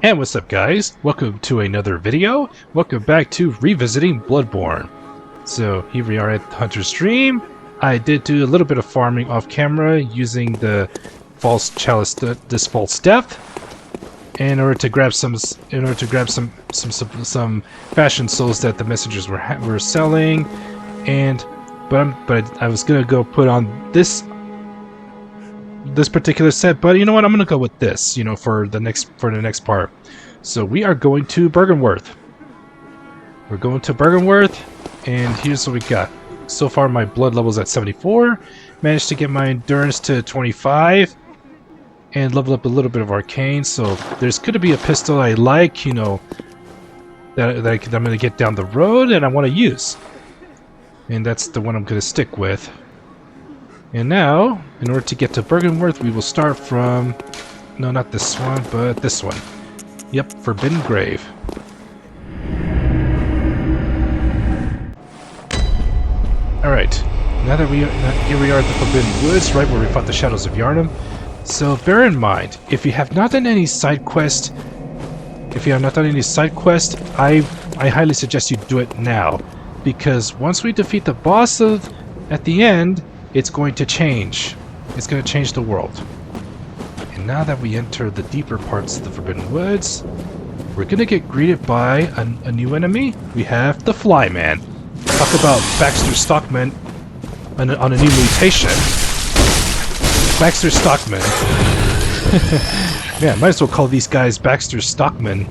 And what's up, guys? Welcome to another video. Welcome back to Revisiting Bloodborne. So here we are at Hunter's Dream. I did do a little bit of farming off camera using the false chalice, this false depth, in order to grab some fashion souls that the messengers were selling. But I was gonna go put on this particular set, but you know what, I'm gonna go with this, for the next part. So we are going to Byrgenwerth. We're going to Byrgenwerth, and here's what we got. So far my blood level's at 74, managed to get my endurance to 25, and level up a little bit of arcane. So there's gonna be a pistol I like, that I'm gonna get down the road and I want to use, and that's the one I'm gonna stick with. And now, in order to get to Byrgenwerth, we will start from... no, not this one, but this one. Yep, Forbidden Grave. Alright, now that here we are at the Forbidden Woods, right where we fought the Shadows of Yharnam. So bear in mind, if you have not done any side quest, I highly suggest you do it now. Because once we defeat the boss at the end, it's going to change. It's going to change the world. And now that we enter the deeper parts of the Forbidden Woods, we're going to get greeted by a new enemy. We have the Flyman. Talk about Baxter Stockman on a new mutation. Baxter Stockman. Yeah, might as well call these guys Baxter Stockman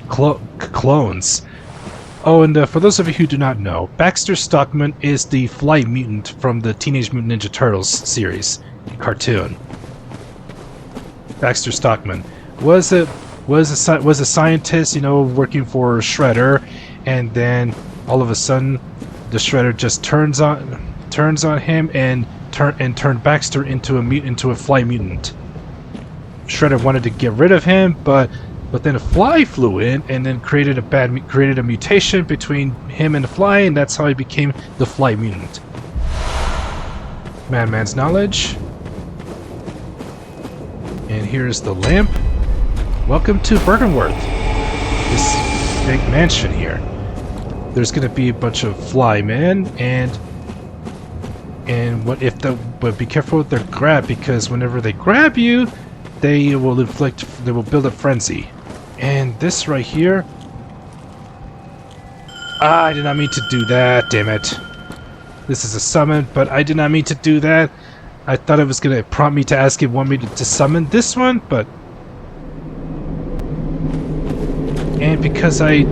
clones. Oh, and for those of you who do not know, Baxter Stockman is the fly mutant from the Teenage Mutant Ninja Turtles series cartoon. Baxter Stockman was a scientist, working for Shredder, and then all of a sudden, the Shredder just turns on him and turned Baxter into a fly mutant. Shredder wanted to get rid of him, but then a fly flew in and then created a mutation between him and the fly, and that's how he became the fly mutant. Madman's knowledge. And here's the lamp. Welcome to Byrgenwerth. This big mansion here. There's gonna be a bunch of fly men, but be careful with their grab, because whenever they grab you, they will build a frenzy. And this right here... I did not mean to do that, damn it. This is a summon, but I did not mean to do that. I thought it was going to prompt me to ask it want me to summon this one, but... And because I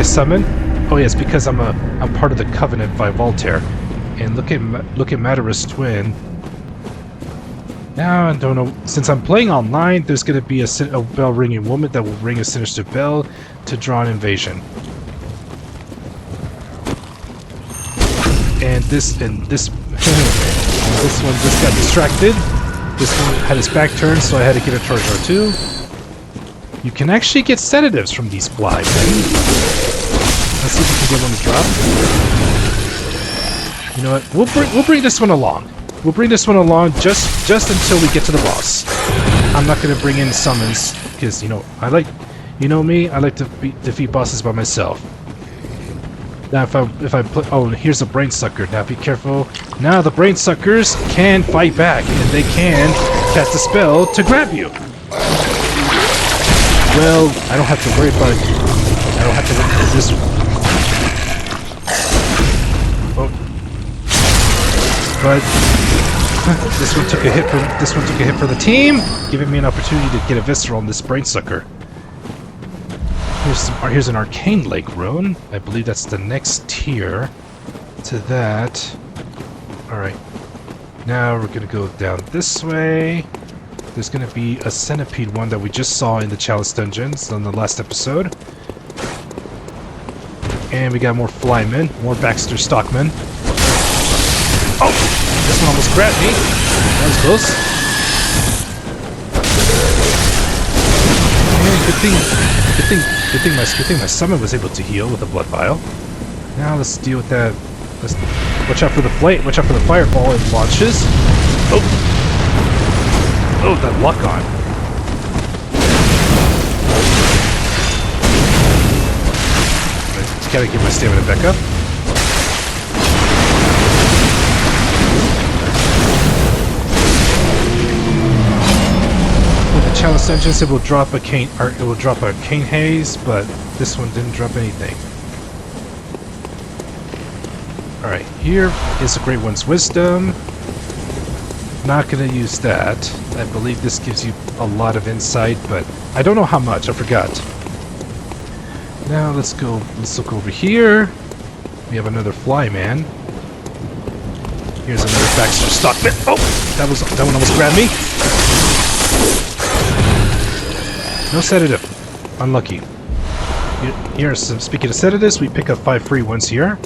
summon... Oh yes, because I'm part of the Covenant by Voltaire. And look at Madara's twin. Now, I don't know, since I'm playing online, there's going to be a bell-ringing woman that will ring a sinister bell to draw an invasion. And this one just got distracted. This one had his back turned, so I had to get a charge R2. You can actually get sedatives from these flies. Let's see if we can get one to drop. You know what? We'll bring this one along. We'll bring this one along just until we get to the boss. I'm not going to bring in summons, because, I like to defeat bosses by myself. Now if I play... Oh, here's a brain sucker. Now be careful. Now the brain suckers can fight back, and they can cast a spell to grab you. Well, I don't have to worry about it. I don't have to worry about this one. But this one took a hit for the team, giving me an opportunity to get a visceral on this brain sucker. Here's an arcane lake rune. I believe that's the next tier to that. Alright. Now we're gonna go down this way. There's gonna be a centipede one that we just saw in the Chalice dungeons on the last episode. And we got more flymen, more Baxter Stockman. Oh! This one almost grabbed me. That was close. And good thing my summon was able to heal with a blood vial. Now let's deal with that. Watch out for the flame. Watch out for the fireball it launches. Oh, that lock on. gotta get my stamina back up. With the challenge engines, it will drop a cane haze, but this one didn't drop anything. Alright, here is a Great One's Wisdom. Not gonna use that. I believe this gives you a lot of insight, but I don't know how much, I forgot. Now let's look over here. We have another Flyman. Here's another Baxter Stockman. Oh! That one almost grabbed me. No sedative. Unlucky. Speaking of sedatives, we pick up 5 free ones here.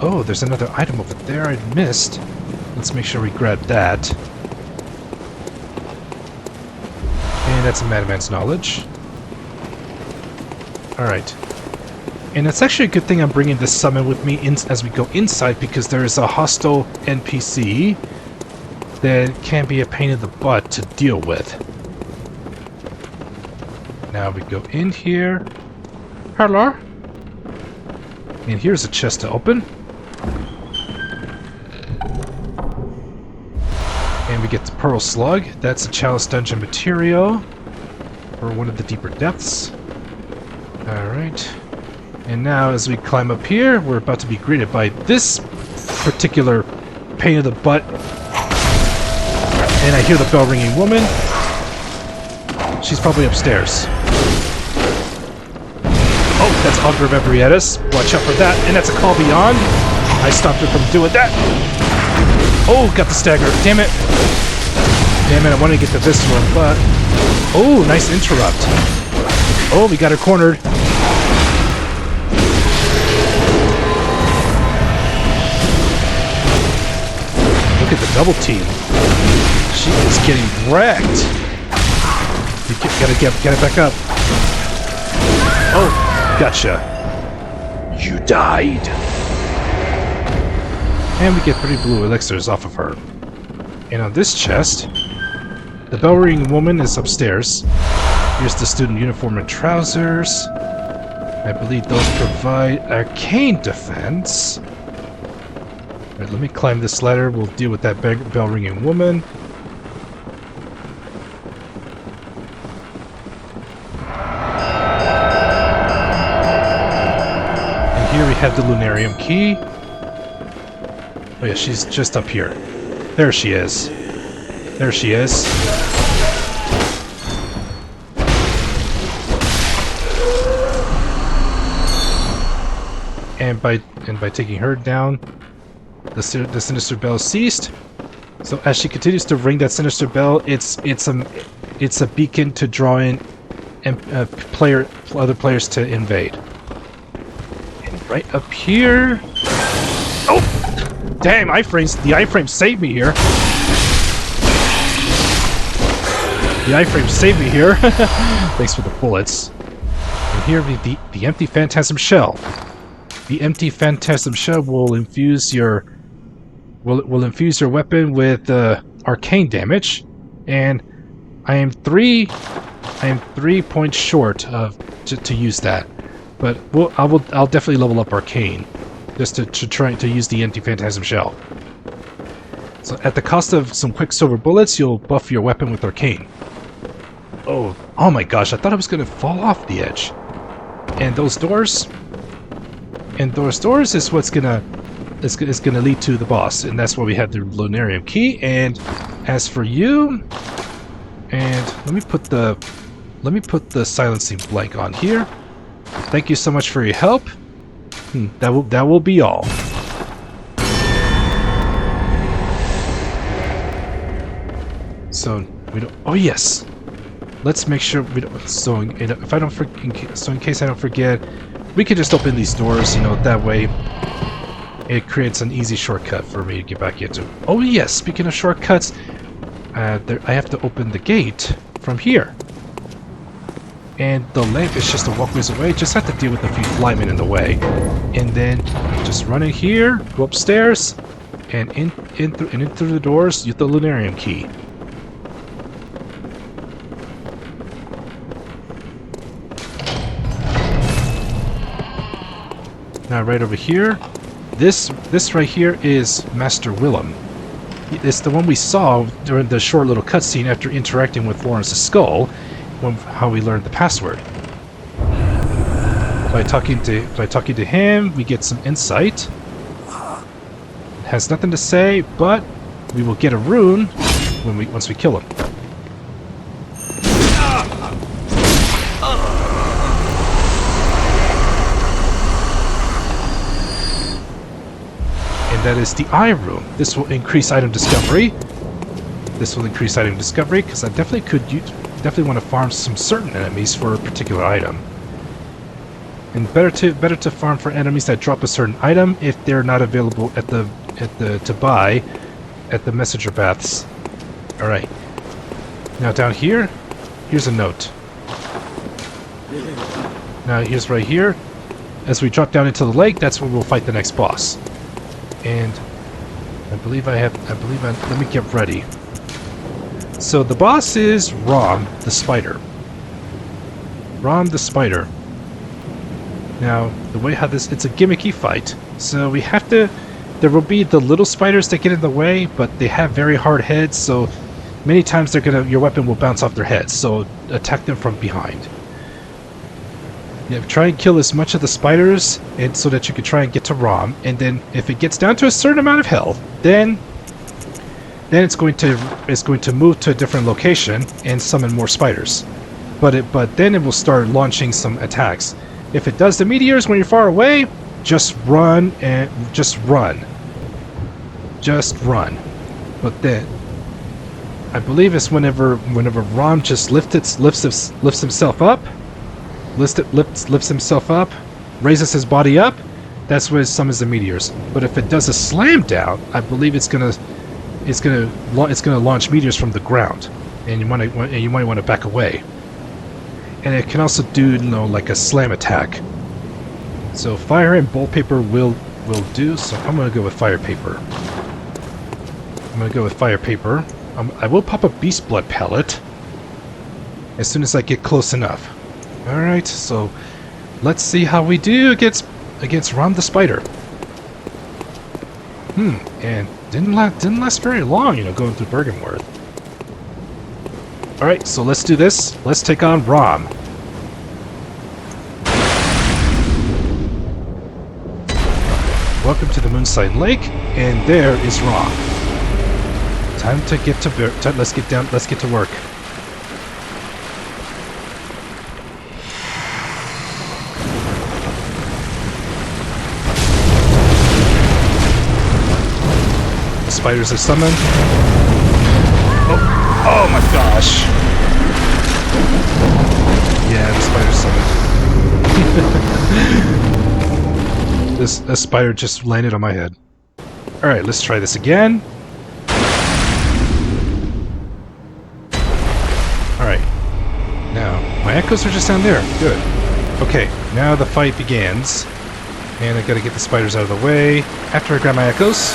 Oh, there's another item over there I missed. Let's make sure we grab that. And that's a Madman's Knowledge. Alright. And it's actually a good thing I'm bringing this summon with me as we go inside, because there is a hostile NPC that can be a pain in the butt to deal with. Now we go in here. Hello? And here's a chest to open. And we get the Pearl Slug. That's a Chalice Dungeon material for one of the deeper depths. Alright. And now as we climb up here, we're about to be greeted by this particular pain in the butt. And I hear the bell ringing woman. She's probably upstairs. Oh, that's Augur of Evrietas. Watch out for that. And that's a Call Beyond. I stopped her from doing that. Oh, got the stagger. Damn it. Damn it, I wanted to get to this one, but... Oh, nice interrupt. Oh, we got her cornered. Look at the double team. She is getting wrecked. You gotta get it back up. Oh, gotcha. You died. And we get 3 blue elixirs off of her. And on this chest, the bell ringing woman is upstairs. Here's the student uniform and trousers. I believe those provide arcane defense. Alright, let me climb this ladder. We'll deal with that bell ringing woman. And here we have the Lunarium key. Oh yeah, she's just up here. There she is. There she is. And by taking her down, the sinister bell ceased. So as she continues to ring that sinister bell, it's a beacon to draw in other players to invade. And right up here. Oh, damn! The iframe saved me here. The iframe saved me here. Thanks for the bullets. And here we the empty phantasm shell. The empty phantasm shell will infuse your weapon with arcane damage, and I am 3 points short of to use that. But I'll definitely level up arcane just to try to use the empty phantasm shell. So at the cost of some quicksilver bullets, you'll buff your weapon with arcane. Oh my gosh! I thought I was gonna fall off the edge. And those doors. And those doors is what's gonna lead to the boss, and that's why we have the Lunarium key. And as for you, and let me put the silencing blank on here. Thank you so much for your help. That will be all. So we don't. Oh yes. Let's make sure we don't. So in case I don't forget. We could just open these doors, that way it creates an easy shortcut for me to get back into. Oh yes, speaking of shortcuts, I have to open the gate from here. And the lamp is just a walkways away, just have to deal with a few flymen in the way. And then just run in here, go upstairs, and in through the doors, use the Lunarium key. Now right over here, this right here is Master Willem. It's the one we saw during the short little cutscene after interacting with Lawrence's skull, how we learned the password. By talking to him, we get some insight. Has nothing to say, but we will get a rune once we kill him. And that is the eye rune. This will increase item discovery. This will increase item discovery because I definitely want to farm some certain enemies for a particular item. And better to farm for enemies that drop a certain item if they're not available to buy at the messenger baths. All right. Now down here's a note. Now here's right here. As we drop down into the lake, that's where we'll fight the next boss. And let me get ready. So the boss is Rom the Spider. Rom the Spider. Now, the way how it's a gimmicky fight. So we have to, there will be the little spiders that get in the way, but they have very hard heads, so many times your weapon will bounce off their heads, so attack them from behind. Yeah, try and kill as much of the spiders, and so that you can try and get to Rom, and then if it gets down to a certain amount of health, then it's going to move to a different location and summon more spiders. But then it will start launching some attacks. If it does the meteors when you're far away, just run and just run. Just run. But then, I believe it's whenever Rom just lifts himself up, lifts himself up, raises his body up, that's when it summons the meteors. But if it does a slam down, I believe it's gonna launch meteors from the ground, and you might want to back away. And it can also do, like a slam attack. So fire and bolt paper will do, so I'm going to go with fire paper. I will pop a beast blood pellet as soon as I get close enough. Alright, so let's see how we do against Rom the Spider. And didn't last very long, going through Byrgenwerth. Alright, so let's do this. Let's take on Rom. Welcome to the Moonside Lake, and there is Rom. Time to get to let's get to work. The spiders are summoned. Oh my gosh! Yeah, the spider summoned. This spider just landed on my head. Alright, let's try this again. Alright. Now, my echoes are just down there. Good. Okay, now the fight begins. And I gotta get the spiders out of the way. After I grab my echoes,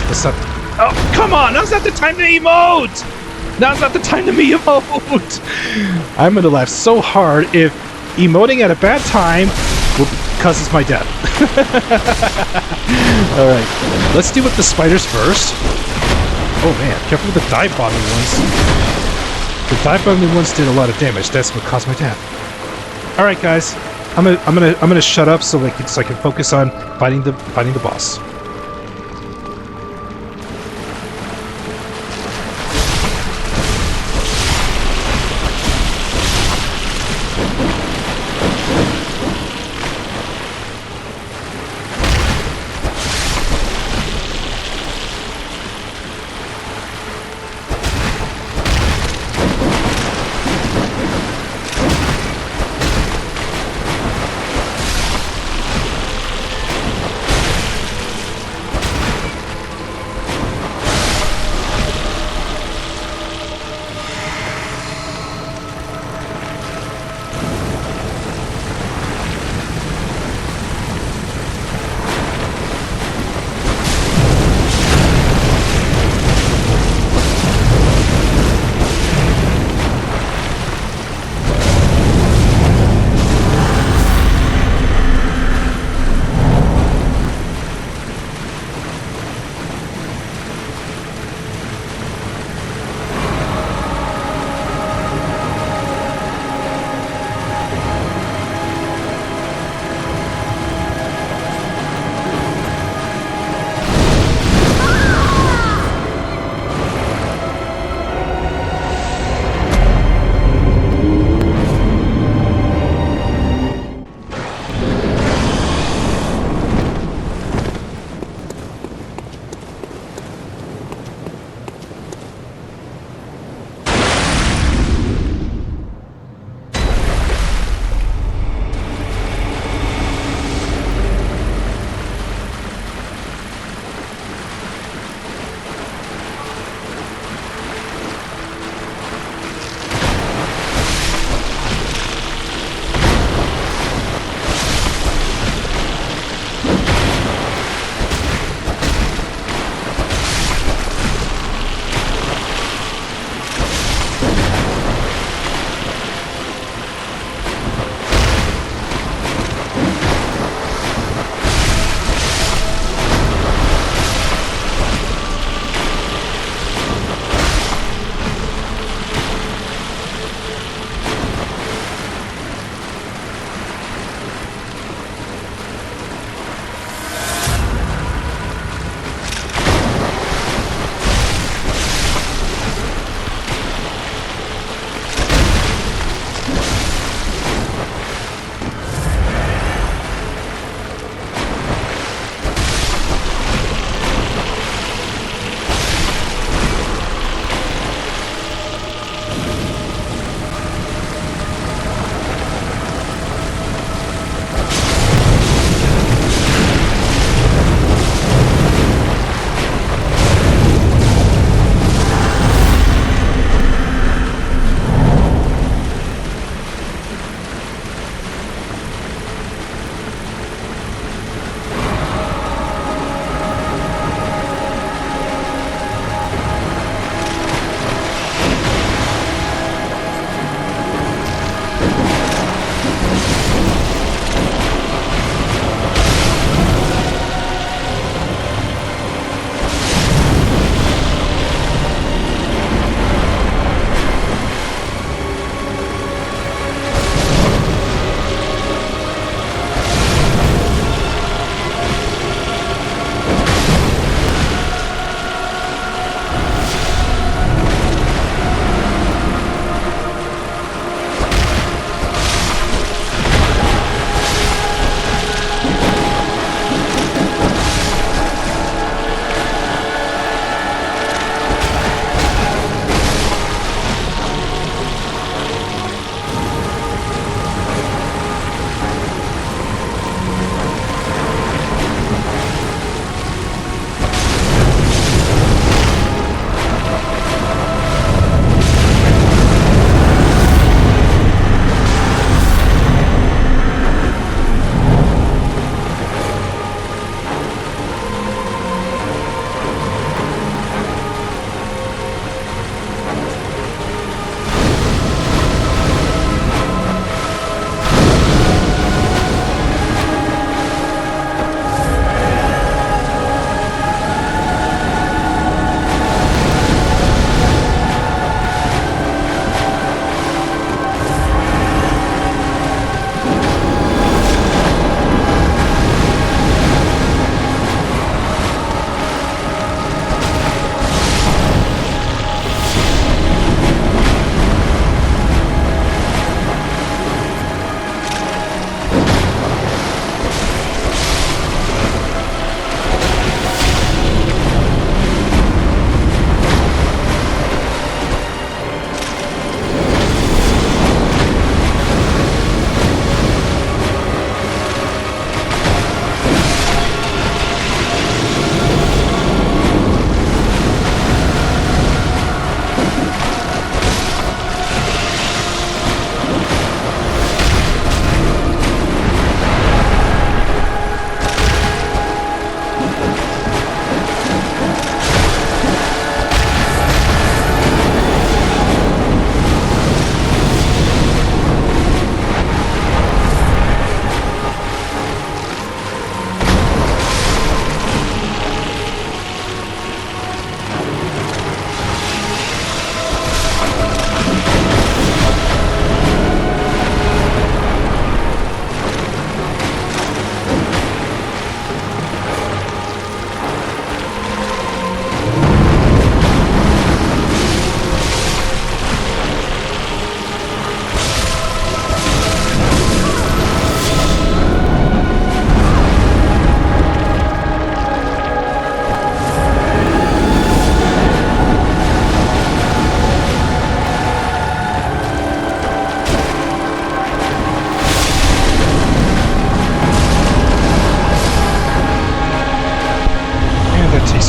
let's not... Oh, come on! Now's not the time to emote! Now's not the time to me emote! I'm gonna laugh so hard if emoting at a bad time causes my death. Alright, let's deal with the spiders first. Oh man, careful with the dive bombing ones. The dive bombing ones did a lot of damage. That's what caused my death. Alright guys, I'm gonna shut up so I can focus on fighting the boss.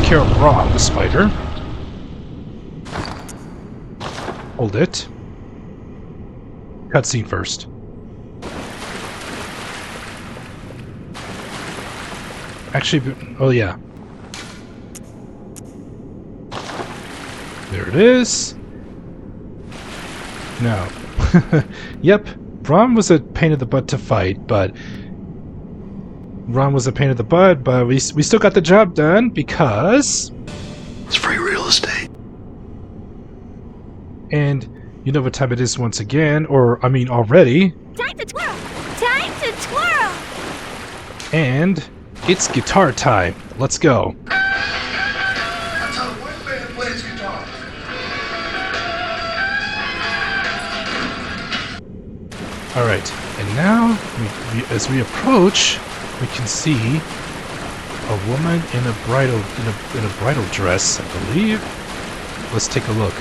care of Braum, the spider. Hold it. Cutscene first. Actually, oh yeah. There it is. Now, yep, Braum was a pain in the butt to fight, but we still got the job done because it's free real estate. And you know what time it is once again, or I mean already. Time to twirl! Time to twirl! And it's guitar time. Let's go. That's how one man plays guitar. All right, and now as we approach, we can see a woman in a bridal dress, I believe. Let's take a look.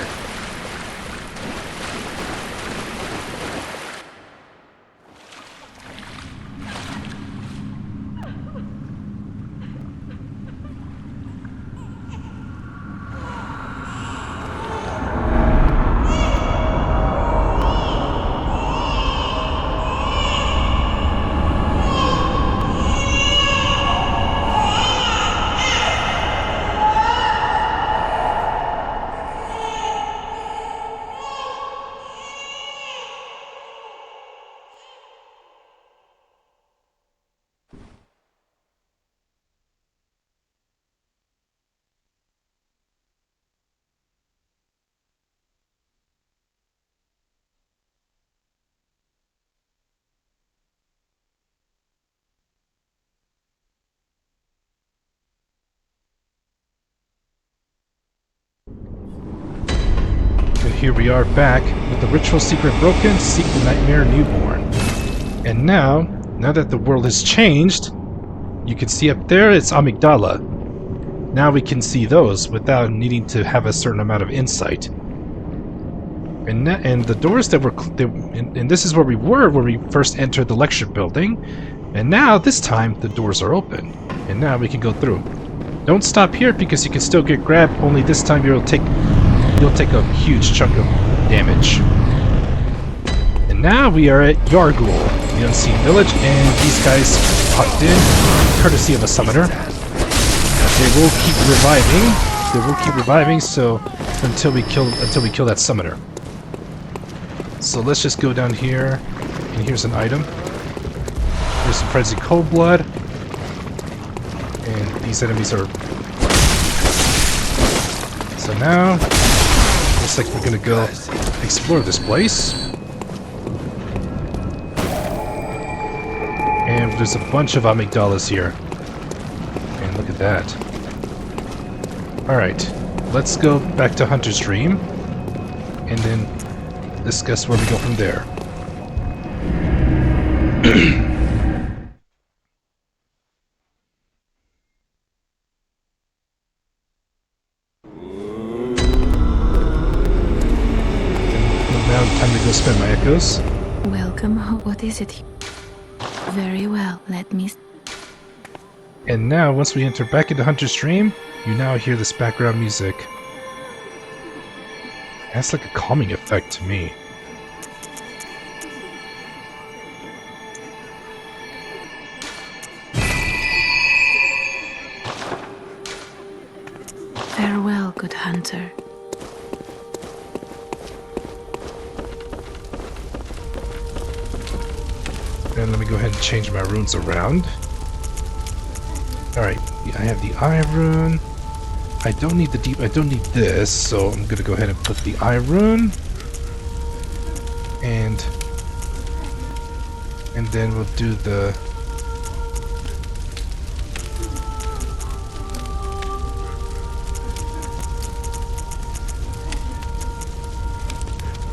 And here we are back with the ritual secret broken, seek the nightmare newborn. And now that the world has changed, you can see up there it's amygdala. Now we can see those without needing to have a certain amount of insight. And the doors that were and this is where we were when we first entered the lecture building. And now this time the doors are open, and now we can go through. Don't stop here because you can still get grabbed. Only this time you'll take a huge chunk of damage. And now we are at Yargul, the Unseen Village, and these guys popped in, courtesy of a summoner. They will keep reviving. So until we kill that summoner. So let's just go down here, and here's an item. There's some frenzied cold blood, and these enemies are. So now, looks like we're gonna go explore this place. And there's a bunch of amygdalas here. And look at that. Alright, let's go back to Hunter's Dream, and then discuss where we go from there. Now time to go spend my echoes. Welcome home. What is it? Very well, let me... And now, once we enter back into Hunter's Dream, you now hear this background music. That's like a calming effect to me. Farewell, good hunter. And let me go ahead and change my runes around. Alright, I have the eye rune. I don't need this, so I'm gonna go ahead and put the eye rune. And then we'll do the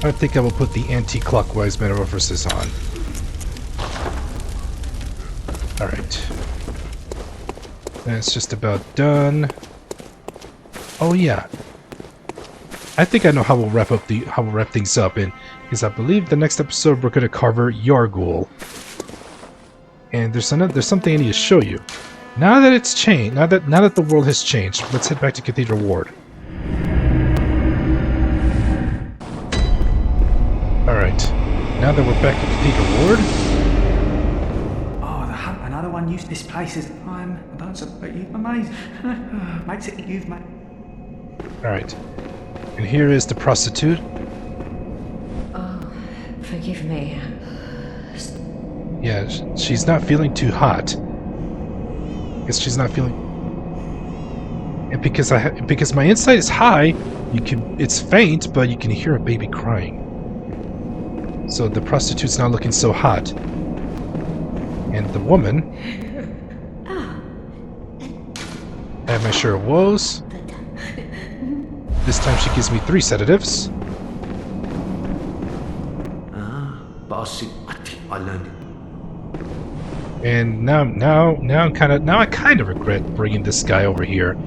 I think I will put the anti-clockwise metamorphosis on. Alright. That's just about done. Oh yeah. I think I know how we'll wrap things up, and because I believe the next episode we're gonna cover Yargul. And there's something I need to show you. Now that it's changed, now that the world has changed, let's head back to Cathedral Ward. Alright. Now that we're back at Cathedral Ward. Oh, the hunt, another one used this place as time. I don't support you, amazing. Makes it you've made. Alright. And here is the prostitute. Forgive me. Yeah, she's not feeling too hot. Guess she's not feeling. And because my insight is high, it's faint, but you can hear a baby crying. So the prostitute's not looking so hot. And the woman. I have my share of woes. This time she gives me 3 sedatives. But I learned it. And now I kind of regret bringing this guy over here.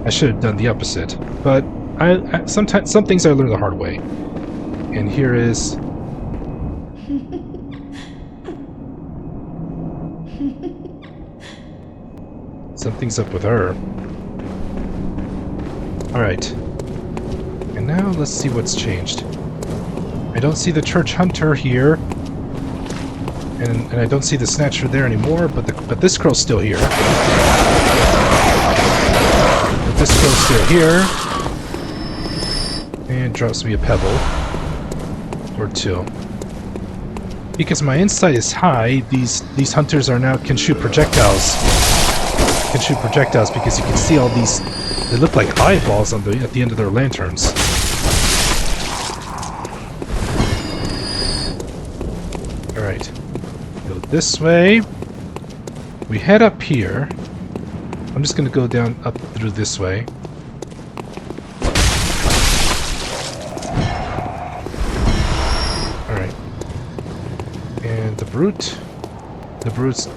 I should have done the opposite. But I sometimes some things I learn the hard way. And here is. Something's up with her. Alright. And now let's see what's changed. I don't see the church hunter here. And I don't see the snatcher there anymore, but this girl's still here. But this girl's still here. And drops me a pebble. Or 2. Because my insight is high, these hunters can shoot projectiles. Can shoot projectiles because you can see all these. They look like eyeballs at the end of their lanterns. Alright. Go this way. We head up here. I'm just gonna go down up through this way. Alright. And the brute. The brute's,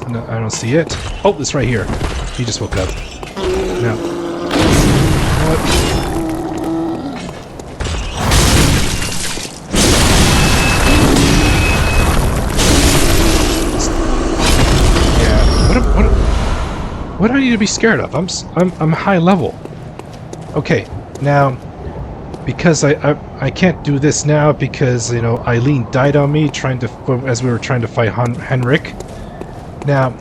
no, I don't see it. Oh, it's right here. He just woke up. Now. What? What do I need to be scared of? I'm high level. Okay, now because I can't do this now because Eileen died on me as we were trying to fight Henrik. Now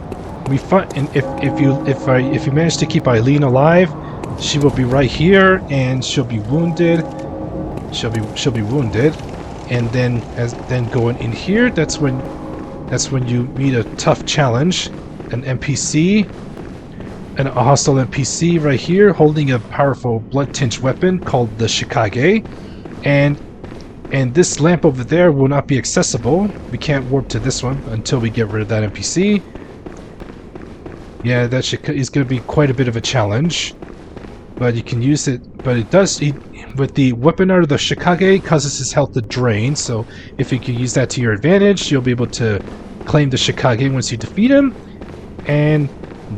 we fight, and if you manage to keep Eileen alive, she will be right here and she'll be wounded. She'll be wounded, and then going in here. That's when you meet a tough challenge, an NPC. A hostile NPC right here holding a powerful blood-tinged weapon called the Shikage, and this lamp over there will not be accessible. We can't warp to this one until we get rid of that NPC. Yeah, that is going to be quite a bit of a challenge, but you can use it. But it does, with the weapon art of the Shikage, causes his health to drain. So if you can use that to your advantage, you'll be able to claim the Shikage once you defeat him, and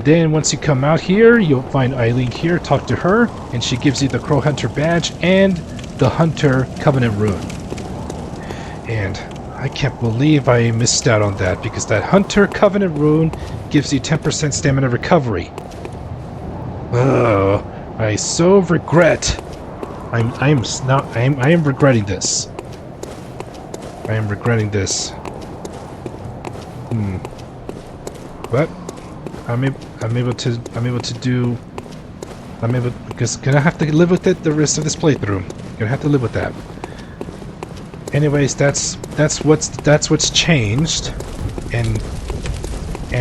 then once you come out here, you'll find Eileen here, talk to her, and she gives you the Crow Hunter badge and the Hunter Covenant rune. And I can't believe I missed out on that, because that Hunter Covenant rune gives you 10% stamina recovery. Ugh, I so regret. I am regretting this. I am regretting this. But I'm able to do. Because gonna have to live with it the rest of this playthrough. Gonna have to live with that. Anyways, that's what's changed, and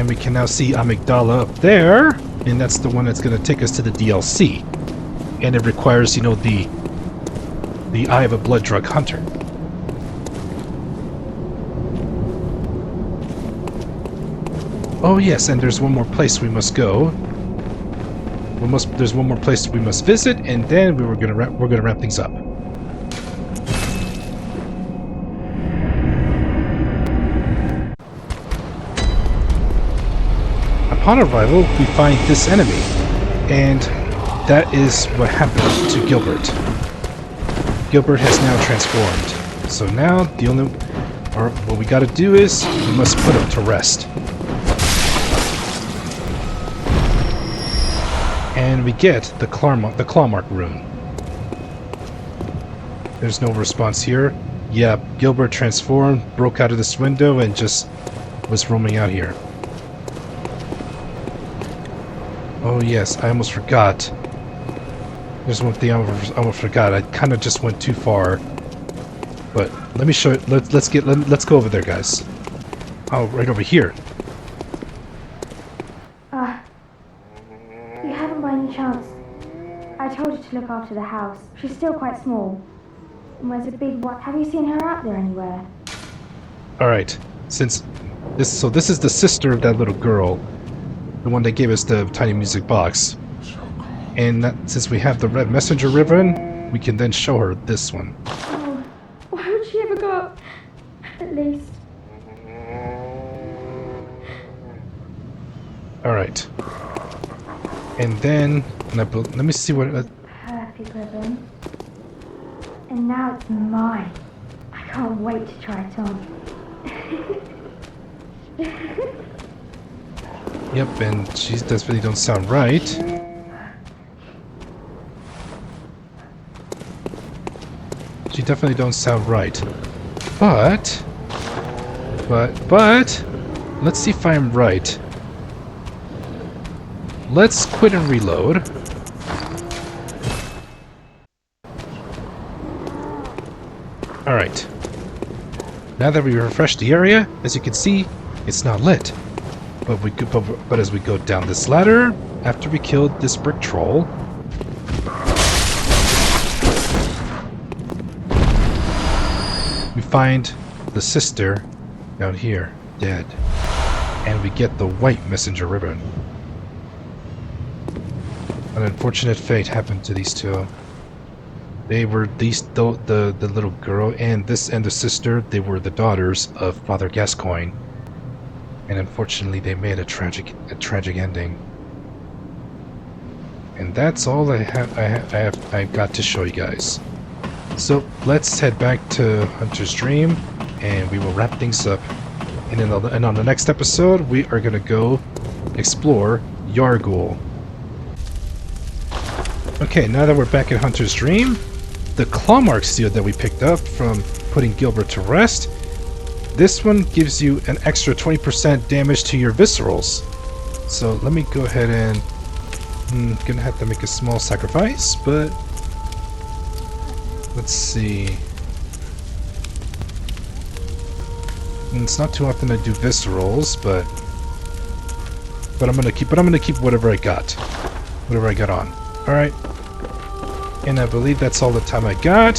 we can now see Amygdala up there, and that's the one that's gonna take us to the DLC, and it requires the Eye of a Blood Drug Hunter. Oh yes, and there's one more place we must go. There's one more place we must visit, and then we're gonna wrap things up. Upon arrival, we find this enemy, and that is what happened to Gilbert. Gilbert has now transformed. So now what we got to do is we must put him to rest. And we get the Clawmark rune. There's no response here. Yeah, Gilbert transformed, broke out of this window, and just was roaming out here. Oh yes, I almost forgot. There's one thing I almost forgot. I kind of just went too far. But let me show it. Let's go over there, guys. Oh, right over here. You haven't by any chance. I told her to look after the house. She's still quite small. And there's a big what? Have you seen her out there anywhere? Alright. This is the sister of that little girl. The one that gave us the tiny music box. And since we have the red messenger ribbon, we can then show her this one. Oh, why would she ever go up? At least. Alright. And then, let me see what... Perfect ribbon. And now it's mine. I can't wait to try it on. Yep, and she definitely don't sound right. She definitely don't sound right. But, let's see if I'm right. Let's quit and reload. Alright. Now that we refreshed the area, as you can see, it's not lit. But as we go down this ladder, after we killed this brick troll, we find the sister down here, dead. And we get the white messenger ribbon. An unfortunate fate happened to these two. They were the little girl and the sister. They were the daughters of Father Gascoigne, and unfortunately, they made a tragic ending. And that's all I've got to show you guys. So let's head back to Hunter's Dream, and we will wrap things up. And on the next episode, we are gonna go explore Yargul. Okay, now that we're back in Hunter's Dream, the Clawmark seal that we picked up from putting Gilbert to rest, this one gives you an extra 20% damage to your viscerals. So let me go ahead and... I'm gonna have to make a small sacrifice, but... let's see... it's not too often I do viscerals, but I'm gonna keep whatever I got. Whatever I got on. Alright. And I believe that's all the time I got.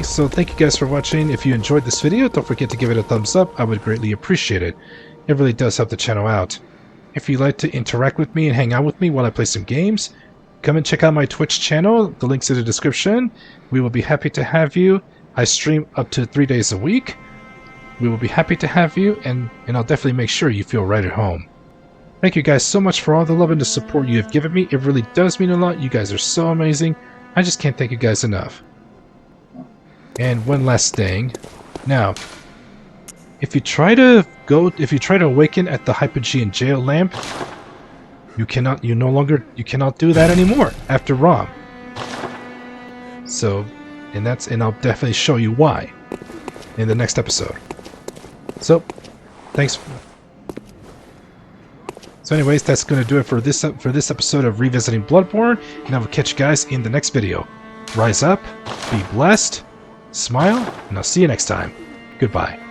So thank you guys for watching. If you enjoyed this video, don't forget to give it a thumbs up. I would greatly appreciate it. It really does help the channel out. If you'd like to interact with me and hang out with me while I play some games, come and check out my Twitch channel. The link's in the description. We will be happy to have you. I stream up to 3 days a week. We will be happy to have you, and I'll definitely make sure you feel right at home. Thank you guys so much for all the love and the support you have given me. It really does mean a lot. You guys are so amazing. I just can't thank you guys enough. And one last thing. Now, if you try to awaken at the Hypogean jail lamp, you cannot do that anymore after ROM. So, and I'll definitely show you why in the next episode. So, thanks. So anyways, that's going to do it for this episode of Revisiting Bloodborne, and I will catch you guys in the next video. Rise up, be blessed, smile, and I'll see you next time. Goodbye.